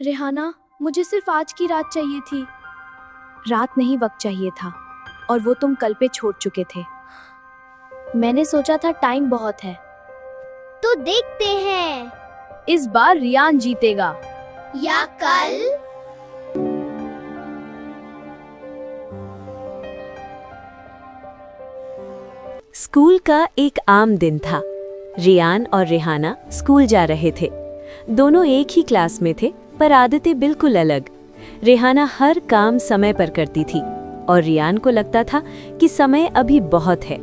रेहाना, मुझे सिर्फ आज की रात चाहिए थी। रात नहीं, वक्त चाहिए था, और वो तुम कल पे छोड़ चुके थे। मैंने सोचा था टाइम बहुत है। तो देखते हैं, इस बार रियान जीतेगा या कल। स्कूल का एक आम दिन था। रियान और रेहाना स्कूल जा रहे थे। दोनों एक ही क्लास में थे, पर आदतें बिल्कुल अलग। रेहाना हर काम समय पर करती थी और रियान को लगता था कि समय अभी बहुत है।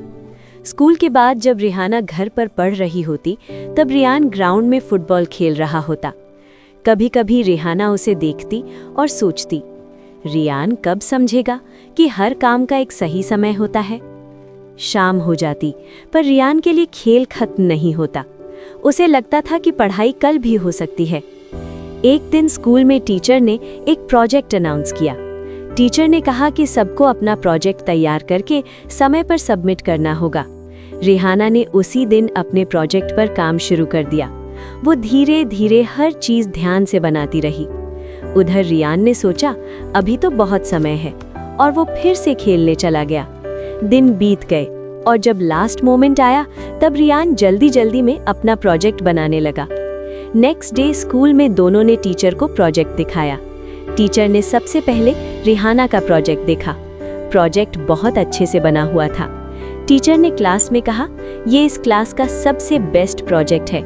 स्कूल के बाद जब रेहाना घर पर पढ़ रही होती, तब रियान ग्राउंड में फुटबॉल खेल रहा होता। कभी कभी रेहाना उसे देखती और सोचती, रियान कब समझेगा कि हर काम का एक सही समय होता है। शाम हो जाती, पर रियान के लिए खेल खत्म नहीं होता। उसे लगता था कि पढ़ाई कल भी हो सकती है। एक दिन स्कूल में टीचर ने एक प्रोजेक्ट अनाउंस किया। टीचर ने कहा कि सबको अपना प्रोजेक्ट तैयार करके समय पर सबमिट करना होगा। रेहाना ने उसी दिन अपने प्रोजेक्ट पर काम शुरू कर दिया। वो धीरे धीरे हर चीज ध्यान से बनाती रही। उधर रियान ने सोचा, अभी तो बहुत समय है, और वो फिर से खेलने चला गया। दिन बीत गए और जब लास्ट मोमेंट आया, तब रियान जल्दी जल्दी में अपना प्रोजेक्ट बनाने लगा। नेक्स्ट डे स्कूल में दोनों ने टीचर को प्रोजेक्ट दिखाया। टीचर ने सबसे पहले रेहाना का प्रोजेक्ट देखा। प्रोजेक्ट बहुत अच्छे से बना हुआ था। टीचर ने क्लास में कहा, ये इस क्लास का सबसे बेस्ट प्रोजेक्ट है।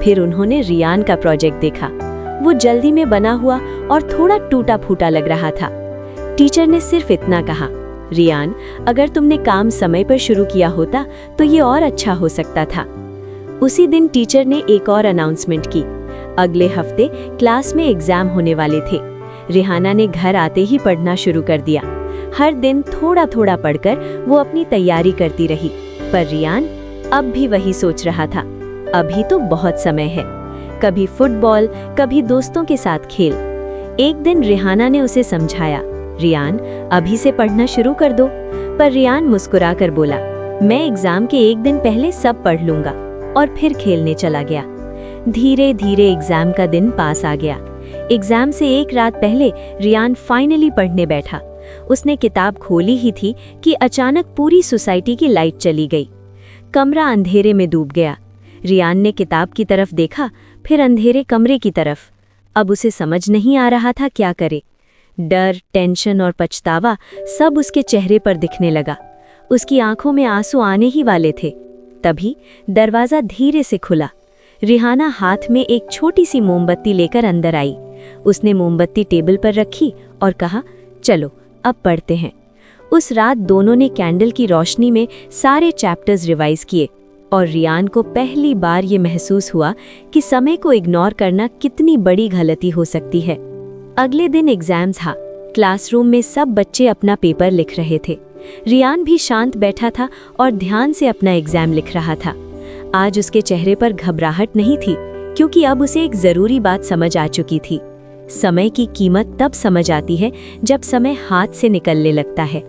फिर उन्होंने रियान का प्रोजेक्ट देखा। वो जल्दी में बना हुआ और थोड़ा टूटा फूटा लग रहा था। टीचर ने सिर्फ इतना कहा, रियान, अगर तुमने काम समय पर शुरू किया होता तो ये और अच्छा हो सकता था। उसी दिन टीचर ने एक और अनाउंसमेंट की। अगले हफ्ते क्लास में एग्जाम होने वाले थे। रेहाना ने घर आते ही पढ़ना शुरू कर दिया। हर दिन थोड़ा थोड़ा पढ़कर वो अपनी तैयारी करती रही, पर रियान अब भी वही सोच रहा था, अभी तो बहुत समय है। कभी फुटबॉल, कभी दोस्तों के साथ खेल। एक दिन रेहाना ने उसे समझाया, रियान, अभी से पढ़ना शुरू कर दो। पर रियान मुस्कुराकर बोला, मैं एग्जाम के एक दिन पहले सब पढ़ लूंगा, और फिर खेलने चला गया। धीरे धीरे एग्जाम का दिन पास आ गया। एग्जाम से एक रात पहले रियान फाइनली पढ़ने बैठा। उसने किताब खोली ही थी कि अचानक पूरी सोसाइटी की लाइट चली गई। कमरा अंधेरे में डूब गया। रियान ने किताब की तरफ देखा, फिर अंधेरे कमरे की तरफ। अब उसे समझ नहीं आ रहा था क्या करे। डर, टेंशन और पछतावा सब उसके चेहरे पर दिखने लगा। उसकी आंखों में आंसू आने ही वाले थे। तभी दरवाजा धीरे से खुला। रेहाना हाथ में एक छोटी सी मोमबत्ती लेकर अंदर आई। उसने मोमबत्ती टेबल पर रखी और कहा, चलो अब पढ़ते हैं। उस रात दोनों ने कैंडल की रोशनी में सारे चैप्टर्स रिवाइज किए, और रियान को पहली बार ये महसूस हुआ कि समय को इग्नोर करना कितनी बड़ी गलती हो सकती है। अगले दिन एग्जाम था। क्लासरूम में सब बच्चे अपना पेपर लिख रहे थे। रियान भी शांत बैठा था और ध्यान से अपना एग्जाम लिख रहा था। आज उसके चेहरे पर घबराहट नहीं थी, क्योंकि अब उसे एक जरूरी बात समझ आ चुकी थी। समय की कीमत तब समझ आती है जब समय हाथ से निकलने लगता है।